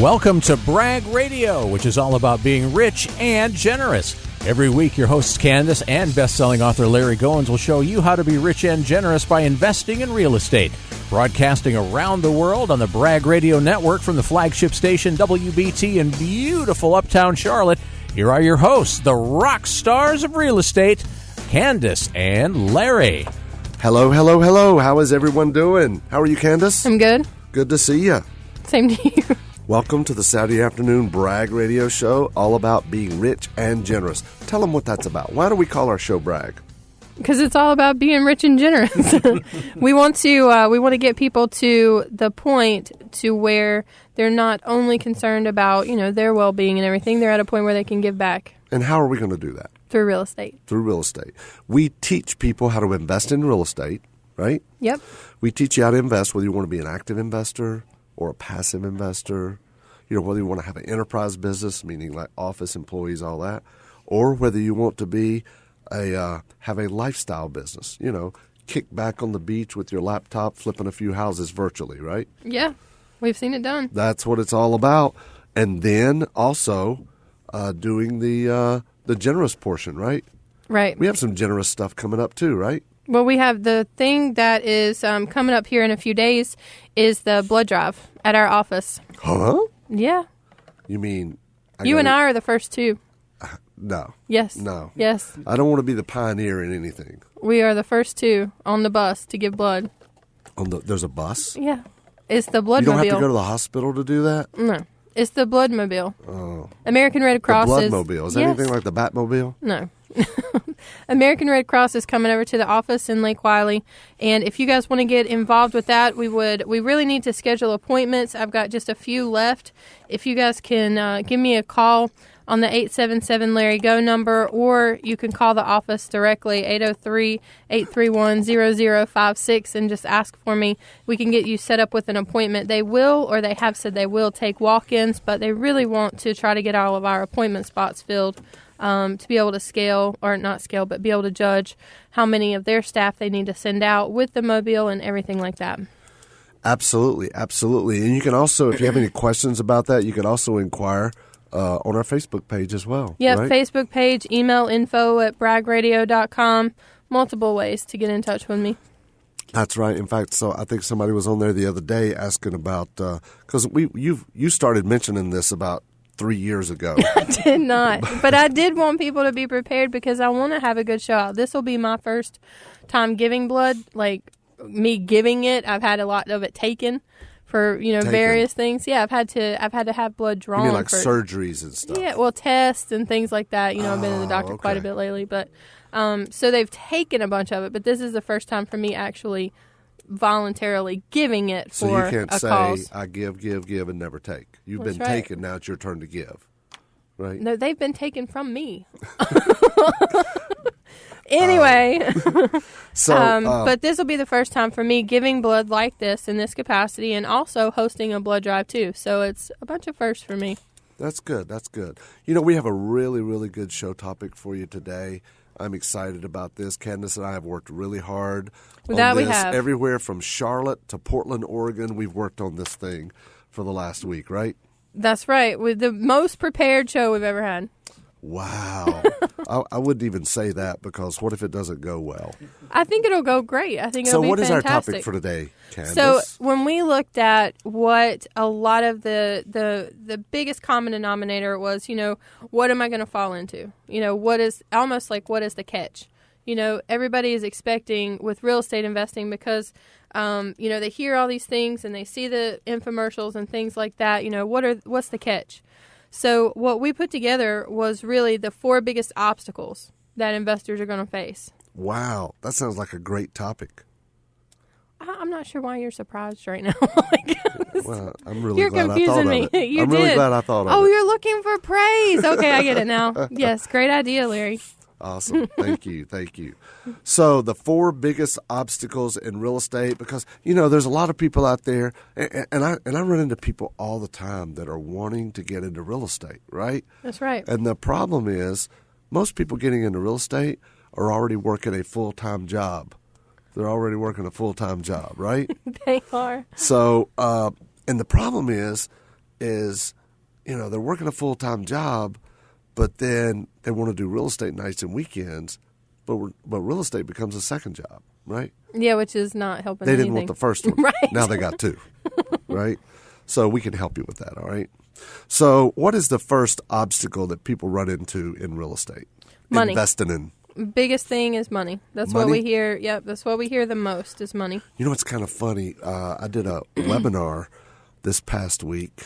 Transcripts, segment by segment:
Welcome to Brag Radio, which is all about being rich and generous. Every week, your hosts Kandas and best-selling author Larry Goins will show you how to be rich and generous by investing in real estate. Broadcasting around the world on the Brag Radio Network from the flagship station WBT in beautiful uptown Charlotte, here are your hosts, the rock stars of real estate, Kandas and Larry. Hello, hello, hello. How is everyone doing? How are you, Kandas? I'm good. Good to see you. Same to you. Welcome to the Saturday afternoon Brag Radio Show, all about being rich and generous. Tell them what that's about. Why do we call our show Brag? Because it's all about being rich and generous. we want to get people to the point to where they're not only concerned about, their well-being and everything. They're at a point where they can give back. And how are we going to do that? Through real estate. Through real estate. We teach people how to invest in real estate, right? Yep. We teach you how to invest, whether you want to be an active investor or a passive investor, whether you want to have an enterprise business, meaning like office employees, all that, or whether you want to be have a lifestyle business, kick back on the beach with your laptop, flipping a few houses virtually, right? Yeah, we've seen it done. That's what it's all about. And then also doing the generous portion, right? Right. We have some generous stuff coming up too, right? Well, we have the thing that is coming up here in a few days is the blood drive at our office. Huh? Yeah. You mean... You and I are the first two. No. Yes. No. Yes. I don't want to be the pioneer in anything. We are the first two on the bus to give blood. There's a bus? Yeah. It's the blood mobile. You don't mobile. have to go to the hospital to do that? No. It's the blood mobile. Oh. American Red Cross the blood mobile. Is that anything like the Batmobile? No. American Red Cross is coming over to the office in Lake Wiley, and if you guys want to get involved with that, we really need to schedule appointments. I've got just a few left. If you guys can give me a call on the 877-LARRY-GO number, or you can call the office directly, 803-831-0056, and just ask for me. We can get you set up with an appointment. They will, or they have said they will, take walk-ins, but they really want to try to get all of our appointment spots filled. To be able to be able to judge how many of their staff they need to send out with the mobile and everything like that. Absolutely, absolutely. And you can also, if you have any questions about that, you can also inquire on our Facebook page as well. Yeah, right? Facebook page, email info@bragradio.com. Multiple ways to get in touch with me. That's right. In fact, so I think somebody was on there the other day asking about, because you started mentioning this about 3 years ago. I did not. But I did want people to be prepared because I want to have a good show out. This will be my first time giving blood, like me giving it. I've had a lot of it taken for, various things. Yeah, I've had to have blood drawn. You mean like surgeries and stuff? Yeah, well, tests and things like that. I've been to the doctor quite a bit lately. But so they've taken a bunch of it. But this is the first time for me actually voluntarily giving it for a cause. So you can't say, I give, and never take. You've been taken, now it's your turn to give, right? No, they've been taken from me. Anyway, but this will be the first time for me giving blood like this in this capacity and also hosting a blood drive too. So it's a bunch of firsts for me. That's good. That's good. We have a really, really good show topic for you today. I'm excited about this. Kandas and I have worked really hard on this. We have. Everywhere from Charlotte to Portland, Oregon, we've worked on this thing for the last week, right? That's right. With the most prepared show we've ever had. Wow. I wouldn't even say that because what if it doesn't go well? I think it'll go great. I think it'll be fantastic. So what is our topic for today, Kandas? So when we looked at what a lot of the biggest common denominator was, what am I going to fall into? What is the catch? Everybody is expecting with real estate investing because, they hear all these things and they see the infomercials and things like that. What's the catch? So what we put together was really the 4 biggest obstacles that investors are going to face. Wow. That sounds like a great topic. I'm not sure why you're surprised right now. Well, I'm really you're glad confusing I thought me. of it. I'm really glad I thought of it. Oh, you're looking for praise. Okay, I get it now. Yes, great idea, Larry. Awesome. Thank you. Thank you. So the 4 biggest obstacles in real estate, because, there's a lot of people out there, and I run into people all the time that are wanting to get into real estate, right? That's right. And the problem is most people getting into real estate are already working a full-time job. They're already working a full-time job, right? They are. So, and the problem is is, they're working a full-time job, but then they want to do real estate nights and weekends, but real estate becomes a second job, right? Yeah, which is not helping They anything. didn't want the first one. Right. Now they got two, right? So we can help you with that, all right? So what is the first obstacle that people run into in real estate? Money. Investing in. Biggest thing is money. That's Money? what we hear. Yep, that's what we hear the most is money. You know what's kind of funny? I did a webinar this past week.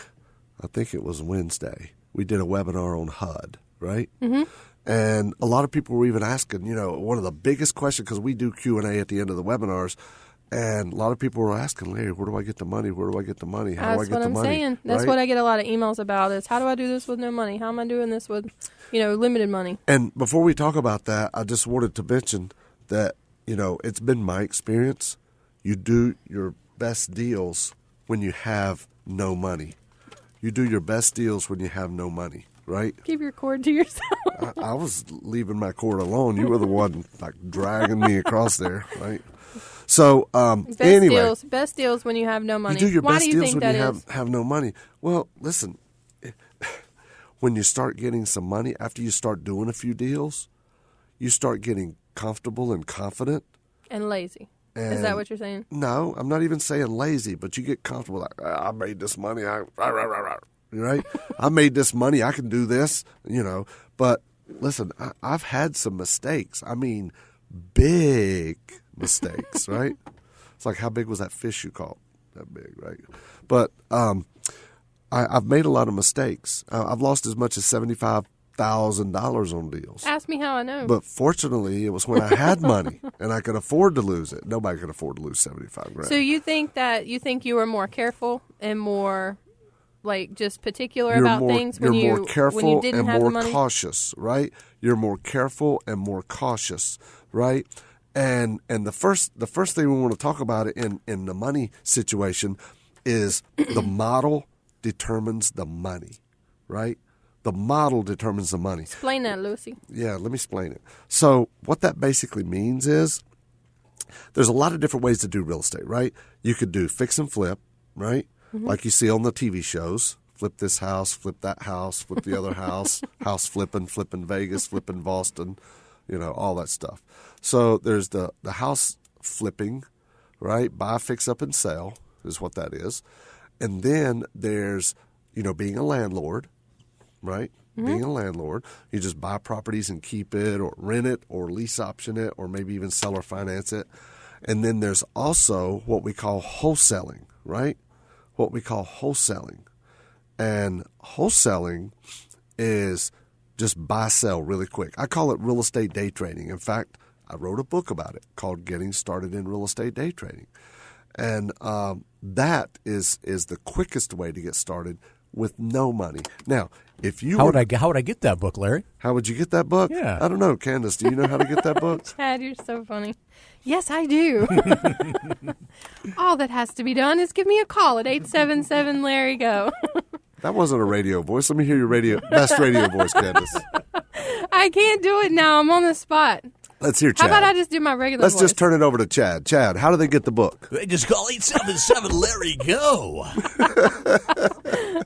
I think it was Wednesday. We did a webinar on HUD, right? Mm-hmm. And a lot of people were even asking, one of the biggest questions, because we do Q&A at the end of the webinars, and a lot of people were asking, Larry, where do I get the money? Where do I get the money? How do I get the money? That's what I'm saying. That's right? what I get a lot of emails about is, how do I do this with no money? How am I doing this with, limited money? And before we talk about that, I just wanted to mention that, it's been my experience. You do your best deals when you have no money. You do your best deals when you have no money, right? Keep your cord to yourself. I was leaving my cord alone. You were the one dragging me across there, right? So Best deals when you have no money. You do your Why best do you deals think when that you is? have no money. Well, listen, when you start getting some money, after you start doing a few deals, you start getting comfortable and confident. And lazy. Is that what you're saying? No, I'm not even saying lazy, but you get comfortable. Like, I made this money. Right? I made this money. I can do this, But listen, I've had some mistakes. I mean, big mistakes, right? It's like, how big was that fish you caught? That big, right? But I've made a lot of mistakes. I've lost as much as $75,000 on deals. Ask me how I know. But fortunately, it was when I had money and I could afford to lose it. Nobody could afford to lose $75,000. So you think you were more careful and more just particular about things when you more careful when you didn't and have more the money? cautious, right? You're more careful and more cautious, right? And the first thing we want to talk about in the money situation is the model determines the money, right? The model determines the money. Explain that, Lucy. Yeah, let me explain it. So what that basically means is there's a lot of different ways to do real estate, right? You could do fix and flip, right? Mm-hmm. Like you see on the TV shows. Flip this house, flip that house, flip the other house, house flipping Vegas, flipping Boston, all that stuff. So there's the house flipping, right? Buy, fix, up, and sell is what that is. And then there's, being a landlord, right? Mm-hmm. Being a landlord. You just buy properties and keep it or rent it or lease option it or maybe even sell or finance it. And then there's also what we call wholesaling, right? What we call wholesaling. And wholesaling is just buy, sell really quick. I call it real estate day trading. In fact, I wrote a book about it called Getting Started in Real Estate Day Trading. And that is the quickest way to get started with no money. Now, if you how would I get that book, Larry? How would you get that book? Yeah. I don't know, Kandas. Do you know how to get that book? Chad, you're so funny. Yes, I do. All that has to be done is give me a call at 877-LARRY-GO. That wasn't a radio voice. Let me hear your best radio voice, Kandas. I can't do it now. I'm on the spot. Let's hear Chad. How about I just do my regular Let's voice? just turn it over to Chad. Chad, how do they get the book? They just call 877-LARRY-GO.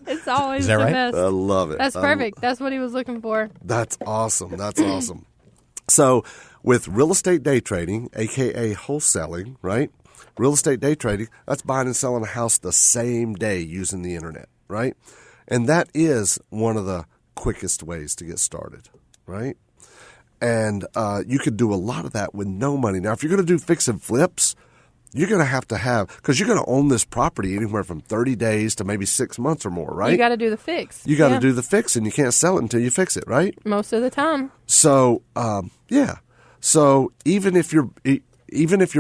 It's always Is that the right? best. I love it. That's perfect. That's what he was looking for. That's awesome. That's awesome. So with real estate day trading, a.k.a. wholesaling, right? Real estate day trading, that's buying and selling a house the same day using the internet, right? And that is one of the quickest ways to get started, right? And you could do a lot of that with no money. Now, if you're going to do fix and flips, you're going to have, because you're going to own this property anywhere from 30 days to maybe 6 months or more, right? You got to do the fix. You got to do the fix, and you can't sell it until you fix it, right? Most of the time. So, yeah. So even if you're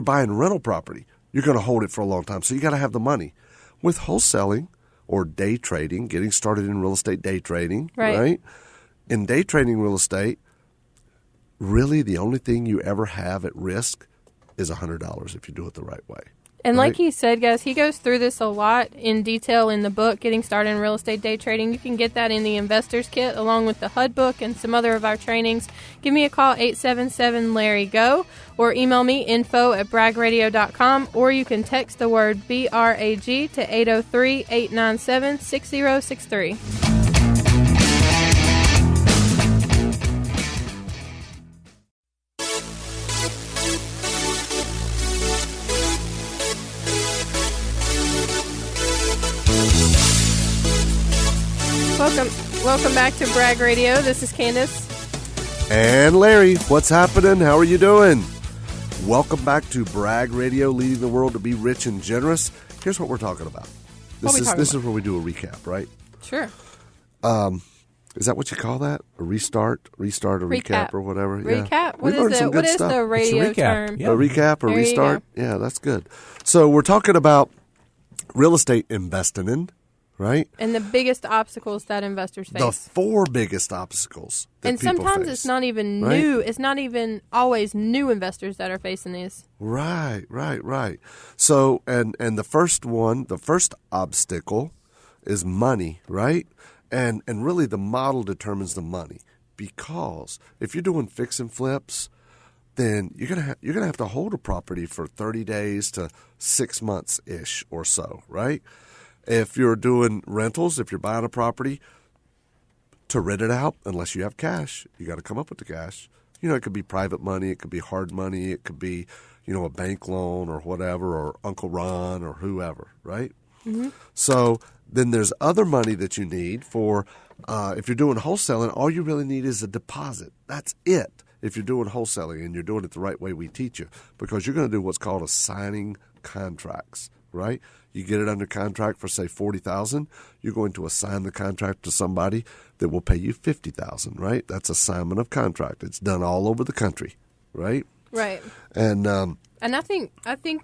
buying rental property, you're going to hold it for a long time. So you got to have the money. With wholesaling or day trading, getting started in real estate day trading, right? In day trading real estate, really the only thing you ever have at risk is $100 if you do it the right way. And right? like he said, guys, he goes through this a lot in detail in the book, Getting Started in Real Estate Day Trading. You can get that in the Investor's Kit along with the HUD book and some other of our trainings. Give me a call, 877-LARRY-GO, or email me, info@bragradio.com, or you can text the word BRAG to 803-897-6063. Welcome back to Brag Radio. This is Kandas. And Larry, what's happening? How are you doing? Welcome back to Brag Radio, leading the world to be rich and generous. Here's what we're talking about. This is where we do a recap, right? Sure. Is that what you call that? A restart, or recap, or whatever? Recap? Yeah. What is the radio term? Yeah. A recap or there restart? Yeah, that's good. So we're talking about real estate investing in, right? And the biggest obstacles that investors face. The 4 biggest obstacles that and people sometimes face, it's not even right? new. It's not even always new investors that are facing these. Right. So, and the first obstacle is money, right? And really the model determines the money, because if you're doing fix and flips, then you're gonna have to hold a property for 30 days to 6 months ish or so, right? If you're doing rentals, if you're buying a property, to rent it out, unless you have cash, you got to come up with the cash. You know, it could be private money, it could be hard money, it could be, you know, a bank loan or whatever, or Uncle Ron or whoever, right? Mm-hmm. So then there's other money that you need for, if you're doing wholesaling, all you really need is a deposit. That's it. If you're doing wholesaling and you're doing it the right way we teach you, because you're going to do what's called assigning contracts, right? You get it under contract for, say, $40,000. You're going to assign the contract to somebody that will pay you $50,000, right? That's assignment of contract. It's done all over the country, right? Right. And I think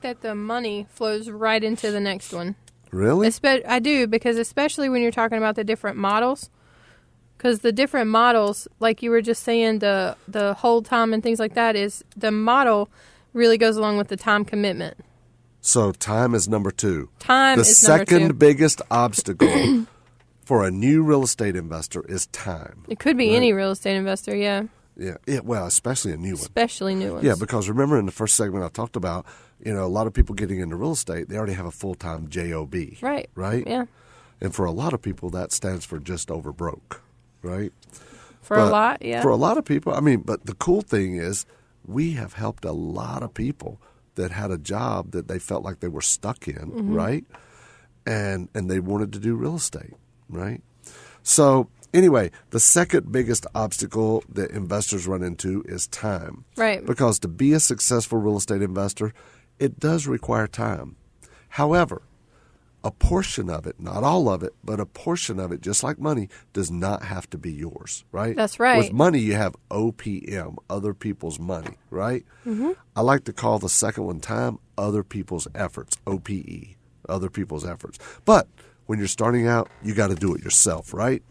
that the money flows right into the next one. Really? I do, because especially when you're talking about the different models. Because the different models, like you were just saying, the hold time and things like that, is the model really goes along with the time commitment. So time is number 2. Time is number 2. The second biggest obstacle for a new real estate investor is time. It could be any real estate investor, yeah. Yeah, well, especially a new one. Especially new ones. Yeah, because remember in the first segment I talked about, you know, a lot of people getting into real estate, they already have a full-time JOB. Right. Right? Yeah. And for a lot of people, that stands for just over broke, right? A lot, yeah. For a lot of people, I mean, but the cool thing is we have helped a lot of people that had a job that they felt like they were stuck in, mm-hmm. right? And they wanted to do real estate, right? So anyway, the second biggest obstacle that investors run into is time. Right. Because to be a successful real estate investor, it does require time. However, a portion of it, not all of it, but a portion of it, just like money, does not have to be yours, right? That's right. With money, you have OPM, other people's money, right? Mm-hmm. I like to call the second one time, other people's efforts, OPE, other people's efforts. But when you're starting out, you got to do it yourself, right?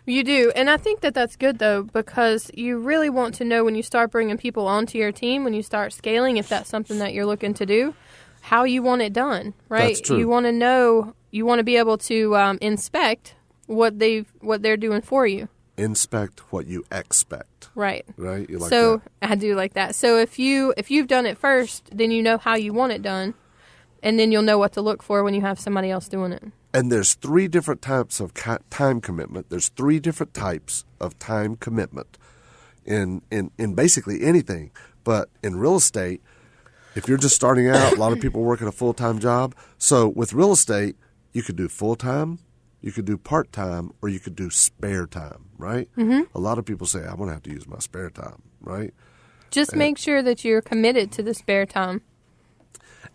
You do. And I think that that's good, though, because you really want to know when you start bringing people onto your team, when you start scaling, if that's something that you're looking to do, how you want it done, right? That's true. You want to know, you want to be able to inspect what they're doing for you. Inspect what you expect. Right. Right? You like so that? I do like that. So if you've done it first, then you know how you want it done, and then you'll know what to look for when you have somebody else doing it. And there's 3 different types of time commitment. There's 3 different types of time commitment in basically anything. But in real estate, if you're just starting out, a lot of people working a full-time job. So with real estate, you could do full-time, you could do part-time, or you could do spare time, right? Mm-hmm. A lot of people say, I'm going to have to use my spare time, right? Just make sure that you're committed to the spare time.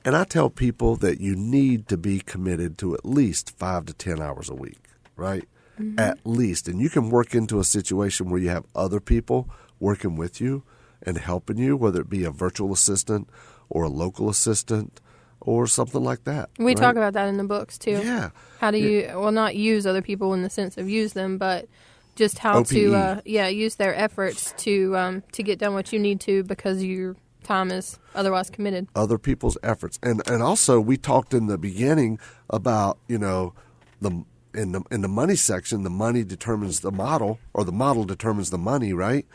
And I tell people that you need to be committed to at least 5 to 10 hours a week, right? Mm-hmm. At least. And you can work into a situation where you have other people working with you and helping you, whether it be a virtual assistant or a local assistant or something like that. We talk about that in the books, too. Yeah. How do you, well, not use other people in the sense of use them, but just how OPE. to, use their efforts to get done what you need to because you're time is otherwise committed. Other people's efforts. And also we talked in the beginning about, in the money section, the money determines the model, or the model determines the money, right?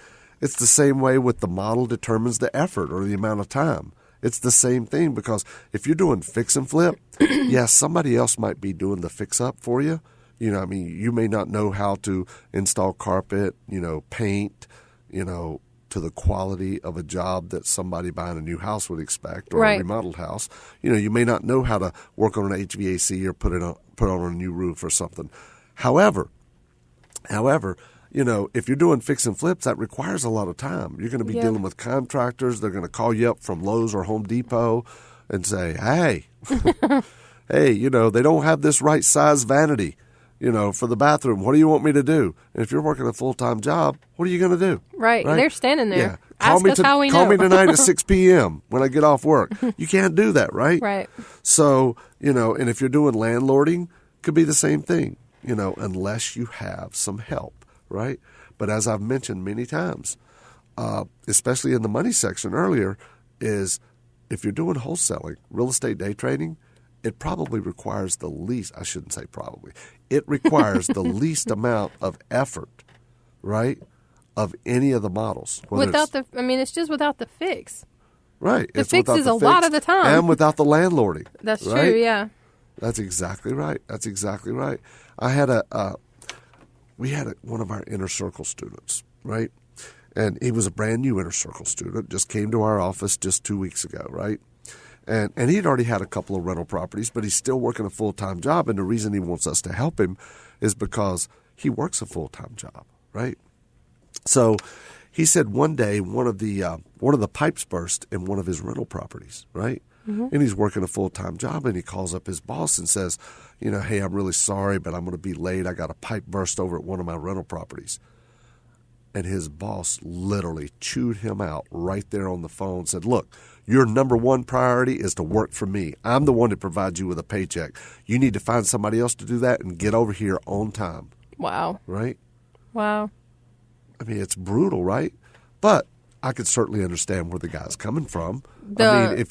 It's the same way with the model determines the effort or the amount of time. It's the same thing, because if you're doing fix and flip, yes, somebody else might be doing the fix up for you. You may not know how to install carpet, paint, to the quality of a job that somebody buying a new house would expect, or a remodeled house. You may not know how to work on an HVAC or put on a new roof or something. However, if you're doing fix and flips, that requires a lot of time. You're going to be dealing with contractors. They're going to call you up from Lowe's or Home Depot and say, hey, hey, they don't have this right size vanity, for the bathroom. What do you want me to do? And if you're working a full-time job, what are you going to do? Right. They're standing there. Yeah. Ask us how we know. Call me tonight at 6 p.m. when I get off work. You can't do that, right? Right. So, and if you're doing landlording, it could be the same thing, unless you have some help, right? But as I've mentioned many times, especially in the money section earlier, is if you're doing wholesaling, real estate day trading, it probably requires the least, I shouldn't say probably, it requires the least amount of effort, right, of any of the models. It's just without the fix. Right. The fix is a lot of the time. And without the landlording. That's right? true, yeah. That's exactly right. I had we had one of our inner circle students, right? And he was a brand new inner circle student, just came to our office just 2 weeks ago, right? And he'd already had a couple of rental properties, but he's still working a full-time job. And the reason he wants us to help him is because he works a full-time job, right? So he said one day one of the pipes burst in one of his rental properties, right? Mm-hmm. And he's working a full-time job, and he calls up his boss and says, hey, I'm really sorry, but I'm going to be late. I got a pipe burst over at one of my rental properties. And his boss literally chewed him out right there on the phone, said, look, your number one priority is to work for me. I'm the one that provides you with a paycheck. You need to find somebody else to do that and get over here on time. Wow. Right? Wow. I mean, it's brutal, right? But I could certainly understand where the guy's coming from. The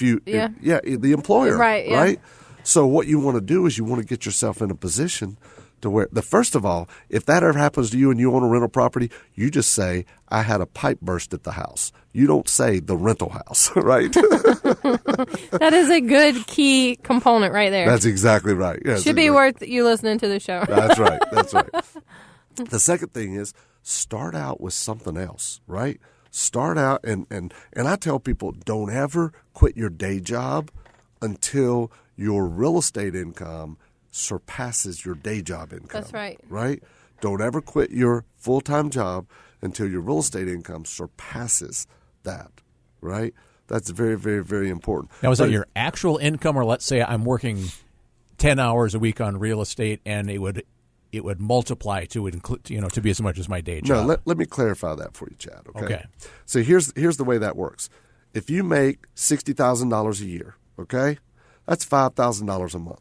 employer, right? Yeah. Right? So what you want to do is you want to get yourself in a position to where, first of all, if that ever happens to you and you own a rental property, you just say, I had a pipe burst at the house. You don't say the rental house, right? That is a good key component right there. That's exactly right. Yeah, should be worth you listening to the show. That's right. The second thing is start out with something else, right? Start out, and I tell people, don't ever quit your day job until your real estate income surpasses your day job income. That's right. Right? Don't ever quit your full-time job until your real estate income surpasses that, right? That's very, very, very important. Now, is that your actual income, or let's say I'm working 10 hours a week on real estate and it would multiply to include, to be as much as my day job? No, let me clarify that for you, Chad, Okay. So here's the way that works. If you make $60,000 a year, okay, that's $5,000 a month.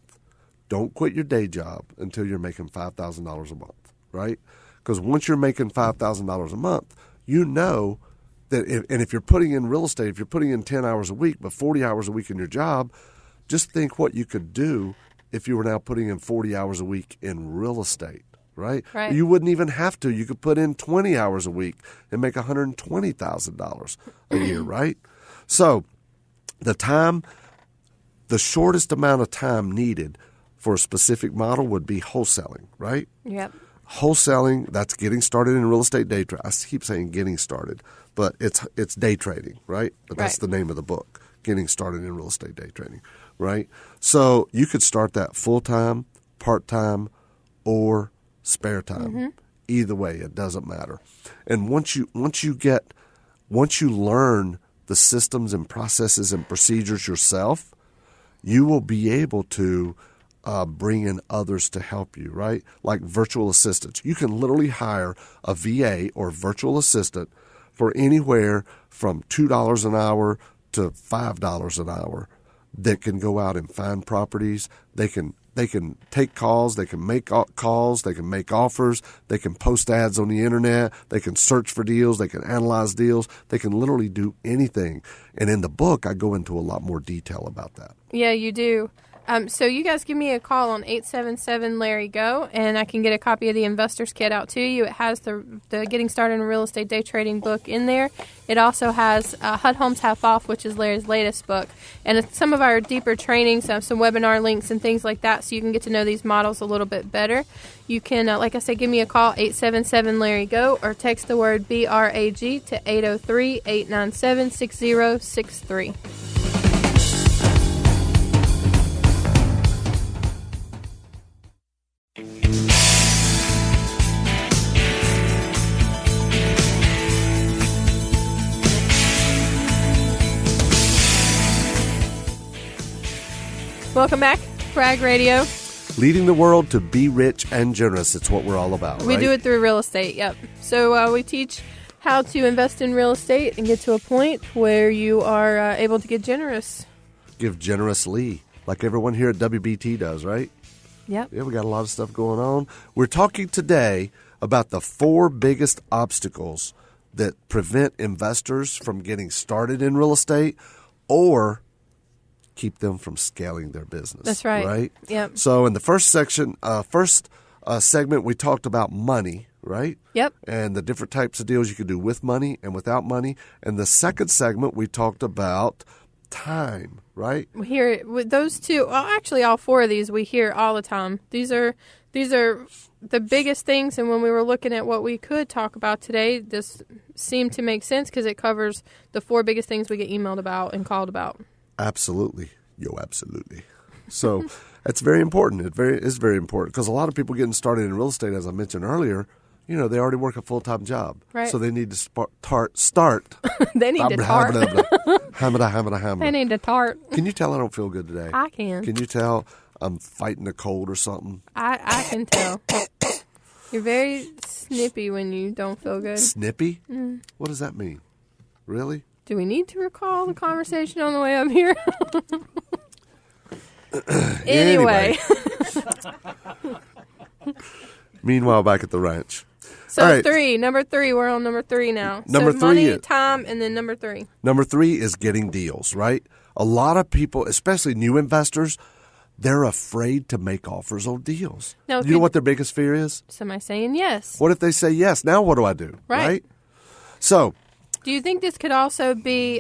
Don't quit your day job until you're making $5,000 a month, right? Because once you're making $5,000 a month, you know that if you're putting in real estate, if you're putting in 10 hours a week, but 40 hours a week in your job, just think what you could do if you were now putting in 40 hours a week in real estate, right? You wouldn't even have to. You could put in 20 hours a week and make $120,000 a year, right? So the shortest amount of time needed for a specific model would be wholesaling, right? Yep. Wholesaling, that's getting started in real estate day trading. I keep saying getting started, but it's day trading, right? But that's the name of the book, Getting Started in Real Estate Day Trading, right? So you could start that full-time, part-time, or spare time. Mm-hmm. Either way, it doesn't matter. And once you learn the systems and processes and procedures yourself, you will be able to bring in others to help you, right? Like virtual assistants. You can literally hire a VA or virtual assistant for anywhere from $2 an hour to $5 an hour that can go out and find properties. They can They can take calls, they can make calls, they can make offers, they can post ads on the internet, they can search for deals, they can analyze deals, they can literally do anything. And in the book, I go into a lot more detail about that. Yeah, you do. So you guys give me a call on 877-LARRY-GO, and I can get a copy of the Investor's Kit out to you. It has the Getting Started in Real Estate Day Trading book in there. It also has HUD Homes Half Off, which is Larry's latest book. And it's some of our deeper trainings, some webinar links and things like that, so you can get to know these models a little bit better. You can, like I said, give me a call, 877-LARRY-GO, or text the word BRAG to 803-897-6063. Welcome back, Brag Radio. Leading the world to be rich and generous. It's what we're all about, We do it through real estate, yep. So we teach how to invest in real estate and get to a point where you are able to get generous. Give generously, like everyone here at WBT does, right? Yep. Yeah, we got a lot of stuff going on. We're talking today about the 4 biggest obstacles that prevent investors from getting started in real estate or keep them from scaling their business. That's right. Right? Yep. So in the first section, segment, we talked about money, right? Yep. And the different types of deals you can do with money and without money. And the second segment, we talked about time, right? We hear it with those two. Well, actually, all 4 of these we hear all the time. These are the biggest things. And when we were looking at what we could talk about today, this seemed to make sense because it covers the 4 biggest things we get emailed about and called about. Absolutely. Absolutely. So it's very important. It is very important because a lot of people getting started in real estate, as I mentioned earlier, they already work a full-time job. Right. So they need to start. They need to tart. They need to tart. Can you tell I don't feel good today? I can. Can you tell I'm fighting a cold or something? I can tell. You're very snippy when you don't feel good. Snippy? Mm. What does that mean? Really? Do we need to recall the conversation on the way up here? Anyway. Meanwhile, back at the ranch. So all right. 3, number 3, we're on number 3 now. Number so 3 money, is, time, and then number 3. Number 3 is getting deals, right? A lot of people, especially new investors, they're afraid to make offers on deals. No, you know what their biggest fear is? Somebody saying yes. What if they say yes? Now what do I do? Right. So, do you think this could also be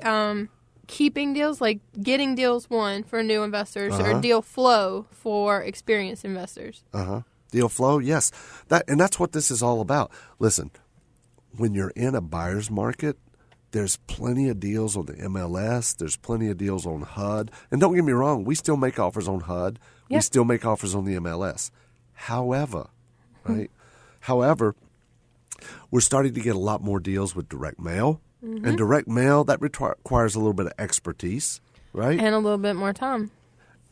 keeping deals, like getting deals won for new investors or deal flow for experienced investors? Deal flow, yes. That's what this is all about. Listen, when you're in a buyer's market, there's plenty of deals on the MLS. There's plenty of deals on HUD. And don't get me wrong, we still make offers on HUD. Yep. We still make offers on the MLS. However, we're starting to get a lot more deals with direct mail. Mm-hmm. And direct mail, that requires a little bit of expertise, right? And a little bit more time.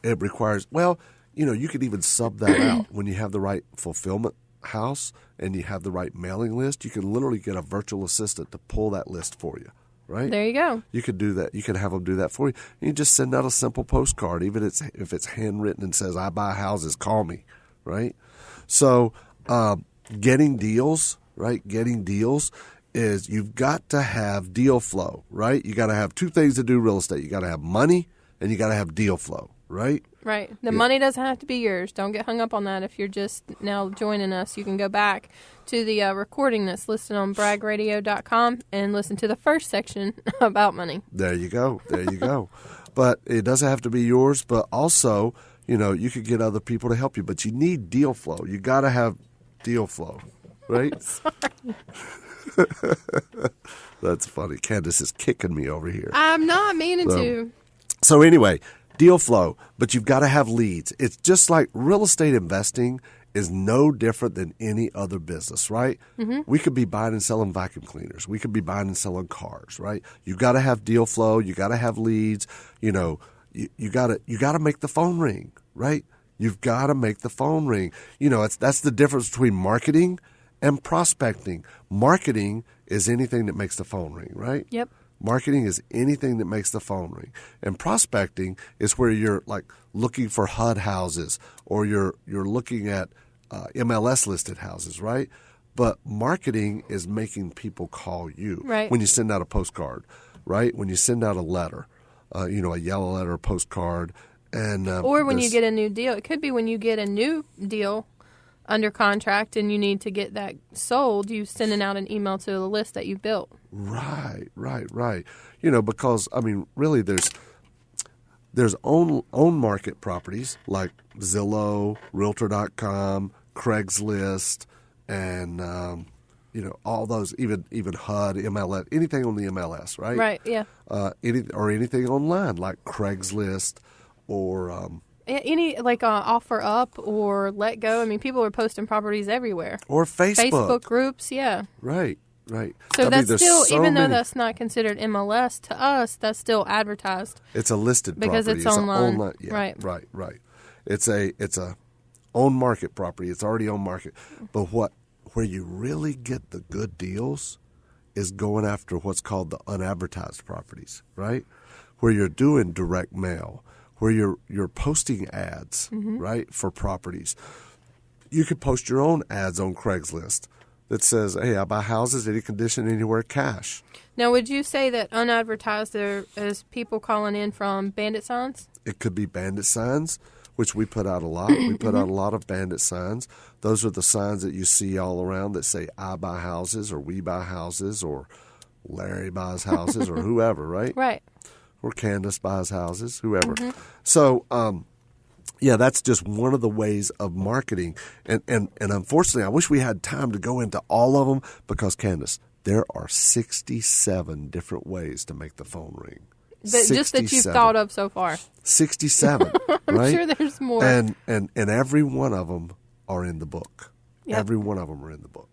It requires, you could even sub that out. When you have the right fulfillment house and you have the right mailing list, you can literally get a virtual assistant to pull that list for you, right? There you go. You could do that. You could have them do that for you. You just send out a simple postcard, even if it's handwritten and says, I buy houses, call me, right? So getting deals, right? Getting deals is you've got to have deal flow, right? You got to have 2 things to do real estate. You got to have money and you got to have deal flow, right? Right. The money doesn't have to be yours. Don't get hung up on that. If you're just now joining us, you can go back to the recording that's listed on bragradio.com and listen to the first section about money. There you go. But it doesn't have to be yours, but also, you could get other people to help you, but you need deal flow. You got to have deal flow, right? Sorry. That's funny. Kandas is kicking me over here. I'm not meaning to. So anyway, deal flow, but you've got to have leads. It's just like real estate investing is no different than any other business, right? Mm-hmm. We could be buying and selling vacuum cleaners. We could be buying and selling cars, right? You got to have deal flow. You got to have leads. You got to make the phone ring, right? You've got to make the phone ring. That's the difference between marketing and prospecting. Marketing is anything that makes the phone ring, right? Yep. Marketing is anything that makes the phone ring. And prospecting is where you're like looking for HUD houses or you're looking at MLS listed houses, right? But marketing is making people call you. Right. When you send out a postcard, right? When you send out a letter, a yellow letter, a postcard. And or when you get a new deal. It could be when you get a new deal under contract and you need to get that sold, you sending out an email to the list that you built. Right. Because, really there's own market properties like Zillow, Realtor.com, Craigslist, and, all those, even HUD, MLS, anything on the MLS, right? Right, yeah. Anything online like Craigslist or... Any offer up or let go. I mean, people are posting properties everywhere. Or Facebook groups, yeah. Right. So that's still, so even though many. that's not considered MLS, to us, that's still advertised. It's a listed because property. It's online. Yeah, right. It's a on market property. It's already on market. But where you really get the good deals is going after what's called the unadvertised properties, right? Where you're doing direct mail, where you're posting ads, right, for properties. You could post your own ads on Craigslist that says, hey, I buy houses, any condition, anywhere, cash. Now, would you say that unadvertised there is people calling in from bandit signs? It could be bandit signs, which we put out a lot. We put out a lot of bandit signs. Those are the signs that you see all around that say, I buy houses, or we buy houses, or Larry buys houses, or whoever, right? Right. Or Kandas buys houses, whoever. So, that's just one of the ways of marketing. And unfortunately, I wish we had time to go into all of them because, Kandas, there are 67 different ways to make the phone ring. Just that you've thought of so far. 67, right? I'm sure there's more. And every one of them are in the book. Yep. Every one of them are in the book.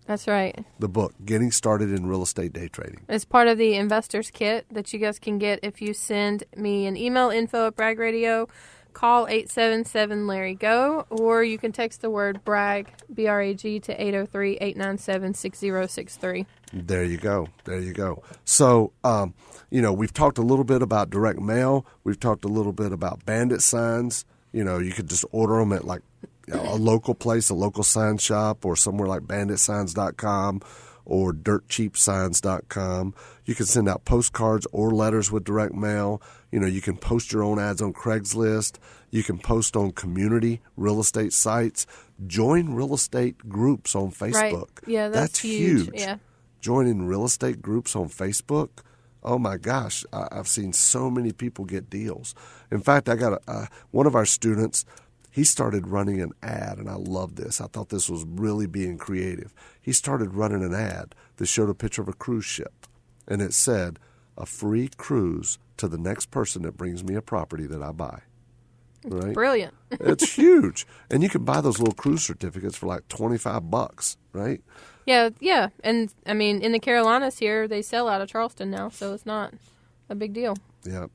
That's right. The book, Getting Started in Real Estate Day Trading. It's part of the Investors Kit that you guys can get if you send me an email, info@Bragg Radio, call 877-LARRY-GO, or you can text the word BRAG, B-R-A-G, to 803-897-6063. There you go. So, we've talked a little bit about direct mail. We've talked a little bit about bandit signs. You could just order them at like a local place, a local sign shop, or somewhere like banditsigns.com or dirtcheapsigns.com. You can send out postcards or letters with direct mail. You can post your own ads on Craigslist. You can post on community real estate sites. Join real estate groups on Facebook. Right. Yeah, that's huge. Yeah. Joining real estate groups on Facebook. Oh my gosh, I've seen so many people get deals. In fact, I got one of our students. He started running an ad, and I love this. I thought this was really being creative. He started running an ad that showed a picture of a cruise ship, and it said, a free cruise to the next person that brings me a property that I buy. Right? Brilliant. It's huge. And you can buy those little cruise certificates for like $25, right? Yeah. And, in the Carolinas here, they sell out of Charleston now, so it's not a big deal. Yeah,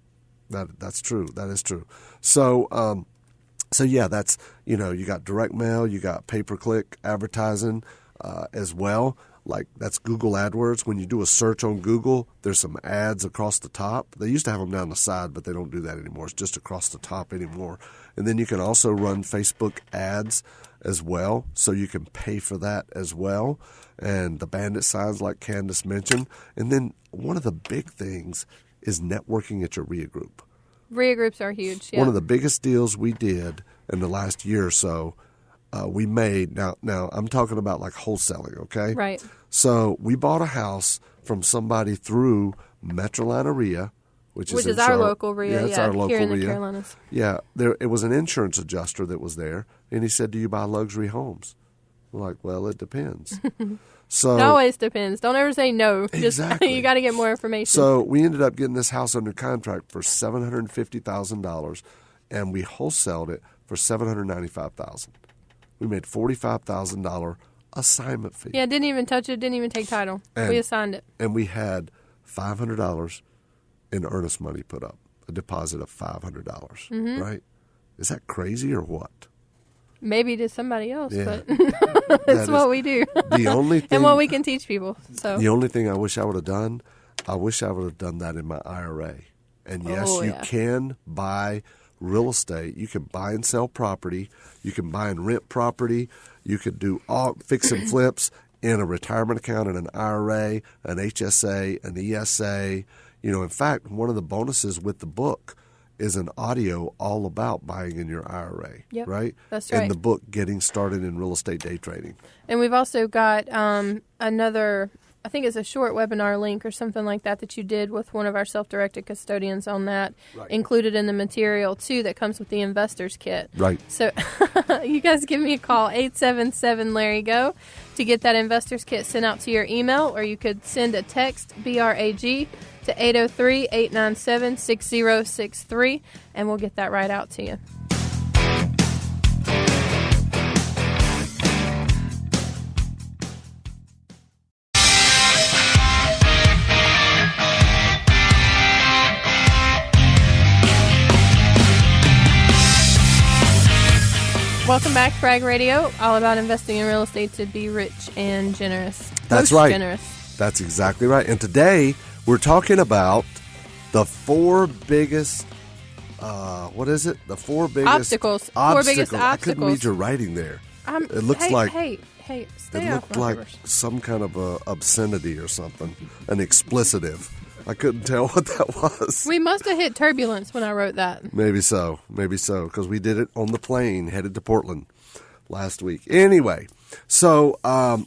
that's true. That is true. So, that's, you got direct mail, you got pay-per-click advertising as well. Like that's Google AdWords. When you do a search on Google, there's some ads across the top. They used to have them down the side, but they don't do that anymore. It's just across the top anymore. And then you can also run Facebook ads as well, so you can pay for that as well. And the bandit signs like Kandas mentioned. And then one of the big things is networking at your REIA group. REIA groups are huge. Yeah. One of the biggest deals we did in the last year or so, we made. Now I'm talking about like wholesaling, okay? Right. So we bought a house from somebody through Metroline REIA, which is our local REIA. Yeah, it's our local here in the REIA. Carolinas. Yeah, it was an insurance adjuster that was there, and he said, "Do you buy luxury homes?" We're like, "Well, it depends." So it always depends. Don't ever say no. Exactly. Just you got to get more information. So we ended up getting this house under contract for $750,000, and we wholesaled it for $795,000. We made $45,000 assignment fee. Yeah, didn't even touch it. Didn't even take title. We assigned it, and we had $500 in earnest money put up, a deposit of $500. Right? Is that crazy or what? Maybe to somebody else, Yeah. but that's what we do. The only thing, and what we can teach people. So the only thing I wish I would have done, I wish I would have done that in my IRA. And yes, Oh, you yeah. can buy real estate. You can buy and sell property. You can buy and rent property. You could do all fix and flips in a retirement account, in an IRA, an HSA, an ESA. In fact, one of the bonuses with the book is an audio all about buying in your IRA, Yep, right? that's right. And the book, Getting Started in Real Estate Day Trading. And we've also got another, I think it's a short webinar link or something like that you did with one of our self-directed custodians on that, Right. included in the material, too, that comes with the investor's kit. Right. So you guys give me a call, 877-LARRY-GO, to get that investor's kit sent out to your email, or you could send a text, BRAG, to 803-897-6063, and we'll get that right out to you. Welcome back, Brag Radio, all about investing in real estate to be rich and generous. That's Most right. Generous. That's exactly right. And today we're talking about the four biggest, what is it? The four biggest Obstacles. Four biggest I couldn't read obstacles. your writing there. It looks like Hey, stay it off looked my like numbers. some kind of a obscenity or something, an explicitive. I couldn't tell what that was. We must have hit turbulence when I wrote that. Maybe so, because we did it on the plane headed to Portland last week. Anyway, so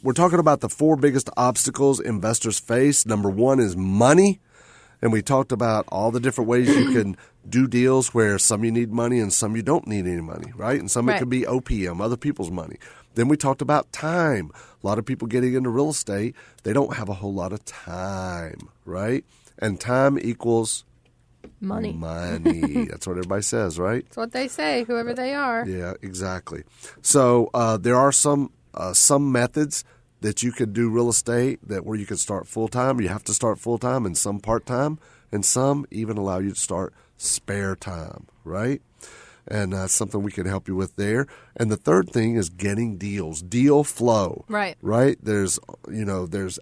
we're talking about the four biggest obstacles investors face. Number one is money, and we talked about all the different ways you can do deals where some you need money and some you don't need any money, right? And some it Right. could be OPM, other people's money. Then we talked about time. A lot of people getting into real estate, they don't have a whole lot of time, right? And time equals Money. money. That's what everybody says, right? That's what they say, whoever they are. Yeah, exactly. So there are some methods that you can do real estate where you can start full time. You have to start full time, and some part time, and some even allow you to start spare time, right? And that's something we can help you with there. And the third thing is getting deals, deal flow. Right. Right? There's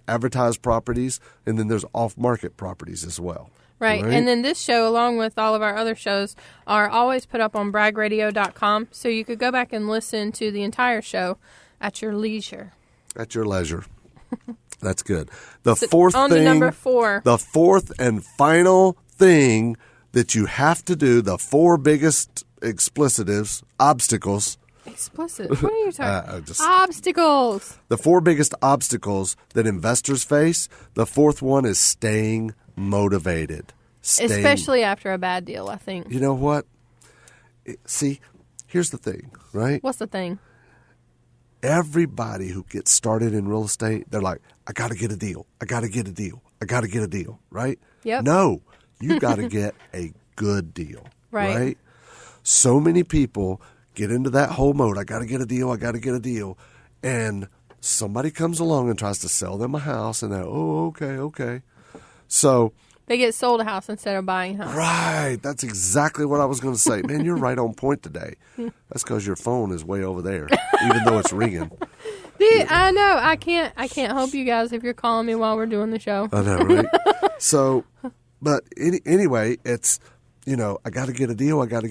advertised properties, and then there's off-market properties as well. Right. And then this show, along with all of our other shows, are always put up on bragradio.com. So you could go back and listen to the entire show at your leisure. At your leisure. That's good. The fourth on thing. to number 4. The fourth and final thing that you have to do, the four biggest obstacles. Explicit. What are you talking just- Obstacles. The four biggest obstacles that investors face. The fourth one is staying motivated. Especially after a bad deal, I think. You know what? See, here's the thing, right? What's the thing? Everybody who gets started in real estate, they're like, I got to get a deal. I got to get a deal. I got to get a deal, right? Yep. No, you got to get a good deal, Right. right? So many people get into that whole mode. I got to get a deal. I got to get a deal. And somebody comes along and tries to sell them a house, and they're, oh, okay. So, They get sold a house instead of buying a house. right. That's exactly what I was going to say. Man, you're right on point today. That's because your phone is way over there, even though it's ringing. Dude, I know. I can't help you guys if you're calling me while we're doing the show. I know, right? So, but anyway, it's, I got to get a deal. You got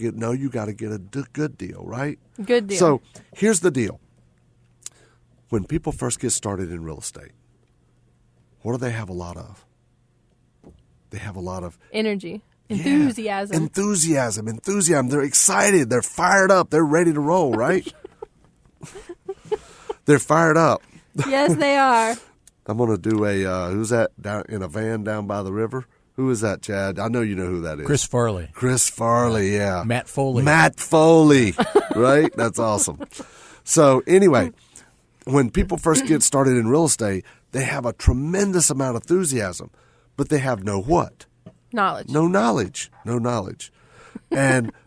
to get a good deal, right? Good deal. So here's the deal. When people first get started in real estate, what do they have a lot of? They have a lot of Energy. Yeah. Enthusiasm. Enthusiasm. They're excited. They're fired up. They're ready to roll, right? They're fired up. Yes, they are. I'm going to do who's that down in a van down by the river? Who is that, Chad? I know you know who that is. Chris Farley. Chris Farley, yeah. Matt Foley. Matt Foley, right? That's awesome. So anyway, when people first get started in real estate, they have a tremendous amount of enthusiasm, but they have no what? Knowledge. No knowledge.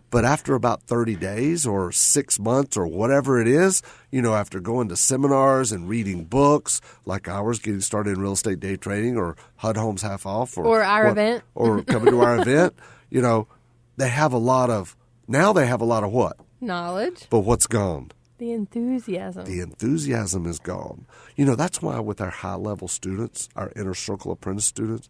But after about 30 days or 6 months or whatever it is, after going to seminars and reading books like ours, getting started in real estate day trading or HUD Homes Half Off Or our event. or coming to our event, they have a lot of what? Knowledge. But what's gone? The enthusiasm. The enthusiasm is gone. That's why with our high-level students, our inner circle apprentice students,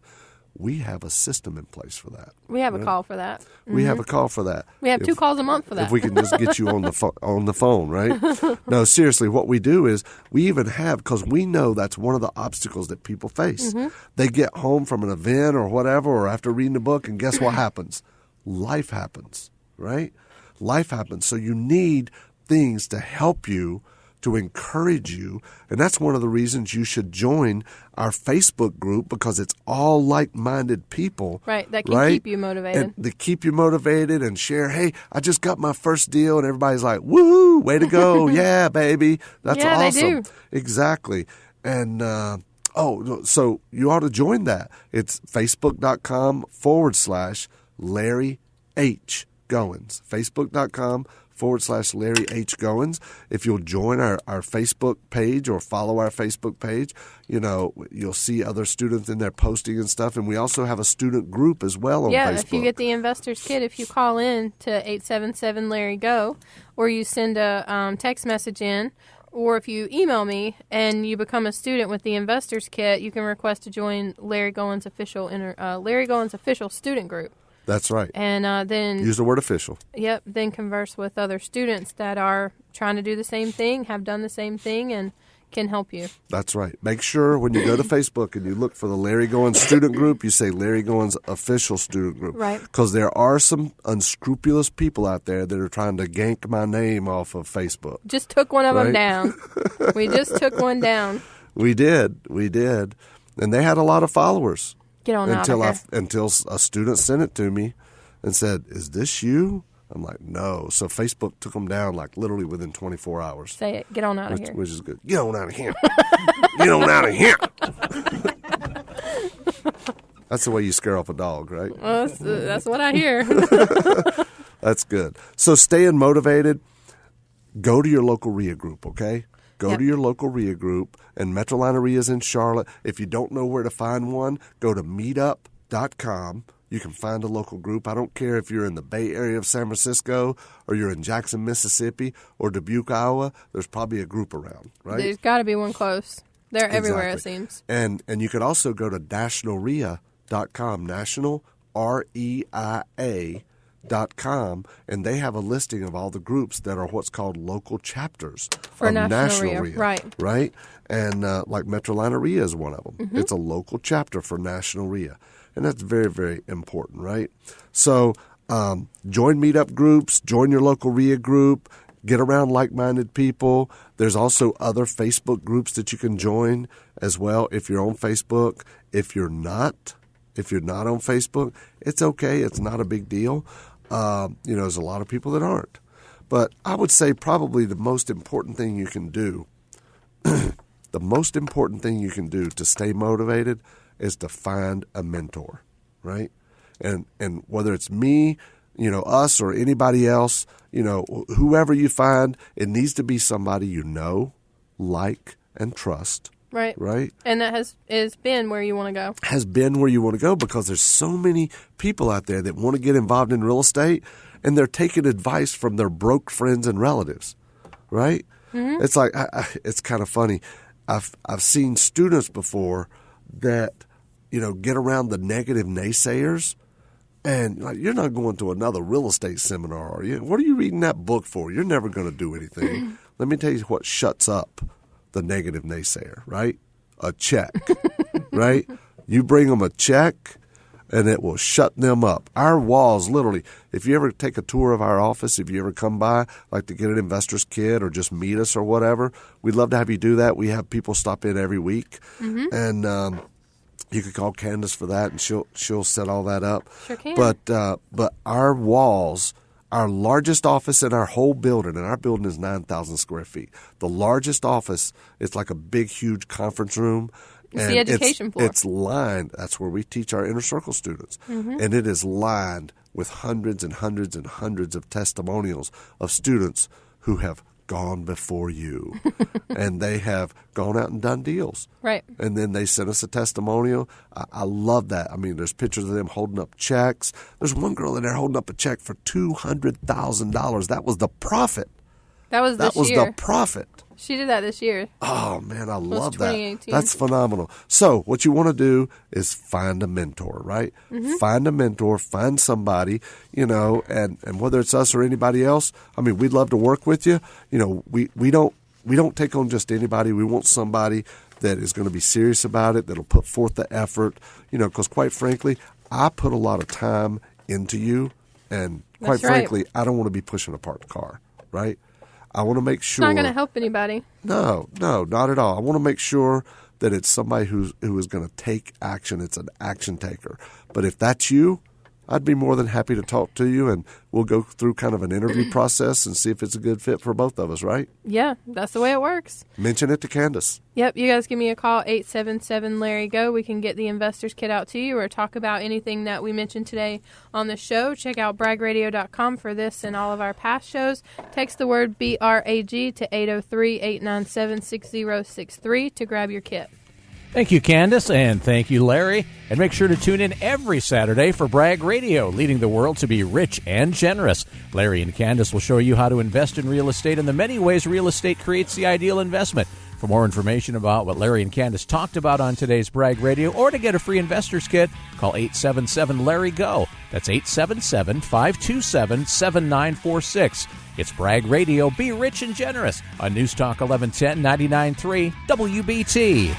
We have a system in place for that. We have a call for that. We have a call for that. We have 2 calls a month for that. If we can just get you on the phone, right? No, seriously, what we do is we even have, because we know that's one of the obstacles that people face. They get home from an event or whatever, or after reading a book, and guess what happens? Life happens, right? Life happens. So you need things to help you, to encourage you. And that's one of the reasons you should join our Facebook group, because it's all like-minded people. Right, that can keep you motivated. And they keep you motivated and share, hey, I just got my first deal, and everybody's like, woohoo, way to go. Yeah, baby. That's awesome. They do. Exactly. And, so you ought to join that. It's facebook.com/Larry H. Goins. Facebook.com/Larry H. Goins. If you'll join our Facebook page or follow our Facebook page, you'll see other students in there posting and stuff. And we also have a student group as well on Facebook. Yeah, if you get the Investor's Kit, if you call in to 877-LARRY-GO, or you send a text message in, or if you email me and you become a student with the Investor's Kit, you can request to join Larry Goins' official student group. That's right. And then use the word official. Yep. Then converse with other students that are trying to do the same thing, have done the same thing, and can help you. That's right. Make sure when you go to Facebook and you look for the Larry Goins student group, you say Larry Goins official student group. Right. Because there are some unscrupulous people out there that are trying to gank my name off of Facebook. Just took one of them down. We just took one down. We did. And they had a lot of followers. Get on out of here. Until a student sent it to me and said, is this you? I'm like, no. So Facebook took them down like literally within 24 hours. Say it. Get on out of here. Which is good. Get on out of here. Get on out of here. That's the way you scare off a dog, right? Well, that's what I hear. That's good. So staying motivated, go to your local REIA group, okay? Go to your local REIA group, and Metrolina REIA is in Charlotte. If you don't know where to find one, go to meetup.com. You can find a local group. I don't care if you're in the Bay Area of San Francisco or you're in Jackson, Mississippi or Dubuque, Iowa. There's probably a group around, right? There's got to be one close. They're everywhere, it seems. And you could also go to nationalreia.com, national, REIA.com, and they have a listing of all the groups that are what's called local chapters for of National REIA. Right? And like Metrolina REIA is one of them. Mm-hmm. It's a local chapter for National REIA. And that's very, very important, right? So join meetup groups, join your local REIA group, get around like-minded people. There's also other Facebook groups that you can join as well if you're on Facebook. If you're not on Facebook, it's okay. It's not a big deal. There's a lot of people that aren't. But I would say probably the most important thing you can do, to stay motivated is to find a mentor, right? And whether it's me, us or anybody else, whoever you find, it needs to be somebody you know, like, and trust. Right. And that has been where you want to go. Has been where you want to go, because there's so many people out there that want to get involved in real estate, and they're taking advice from their broke friends and relatives, right? Mm-hmm. It's like it's kind of funny. I've seen students before that get around the negative naysayers, and you're not going to another real estate seminar, are you? What are you reading that book for? You're never going to do anything. Let me tell you what shuts up the negative naysayer, right? A check, right? You bring them a check, and it will shut them up. Our walls, literally, if you ever take a tour of our office, if you ever come by, like to get an investor's kit or just meet us or whatever, we'd love to have you do that. We have people stop in every week, and you could call Kandas for that, and she'll set all that up. Sure can. But our walls, our largest office in our whole building, and our building is 9,000 square feet. The largest office, it's like a big, huge conference room. It's the education floor. It's lined. That's where we teach our inner circle students. Mm-hmm. And it is lined with hundreds and hundreds and hundreds of testimonials of students who have gone before you. And they have gone out and done deals. Right. And then they sent us a testimonial. I love that. I mean, there's pictures of them holding up checks. There's one girl in there holding up a check for $200,000. That was the profit That was this That was year. the profit. She did that this year. Oh, man, I love that. 2018. That's phenomenal. So what you want to do is find a mentor, right? Mm-hmm. Find a mentor, find somebody, and whether it's us or anybody else, I mean, we'd love to work with you. We don't take on just anybody. We want somebody that is going to be serious about it, that'll put forth the effort, because quite frankly, I put a lot of time into you, and quite That's right. frankly, I don't want to be pushing a parked car, right? I want to make sure. It's not going to help anybody. No, not at all. I want to make sure that it's somebody who is going to take action. It's an action taker. But if that's you, I'd be more than happy to talk to you, and we'll go through kind of an interview process and see if it's a good fit for both of us, right? Yeah, that's the way it works. Mention it to Kandas. Yep, you guys give me a call, 877-LARRY-GO. We can get the Investor's Kit out to you or talk about anything that we mentioned today on the show. Check out bragradio.com for this and all of our past shows. Text the word BRAG to 803-897-6063 to grab your kit. Thank you, Kandas, and thank you, Larry. And make sure to tune in every Saturday for Brag Radio, leading the world to be rich and generous. Larry and Kandas will show you how to invest in real estate and the many ways real estate creates the ideal investment. For more information about what Larry and Kandas talked about on today's Brag Radio, or to get a free investor's kit, call 877-LARRY-GO. That's 877-527-7946. It's Brag Radio. Be rich and generous on News Talk 1110 99.3 WBT.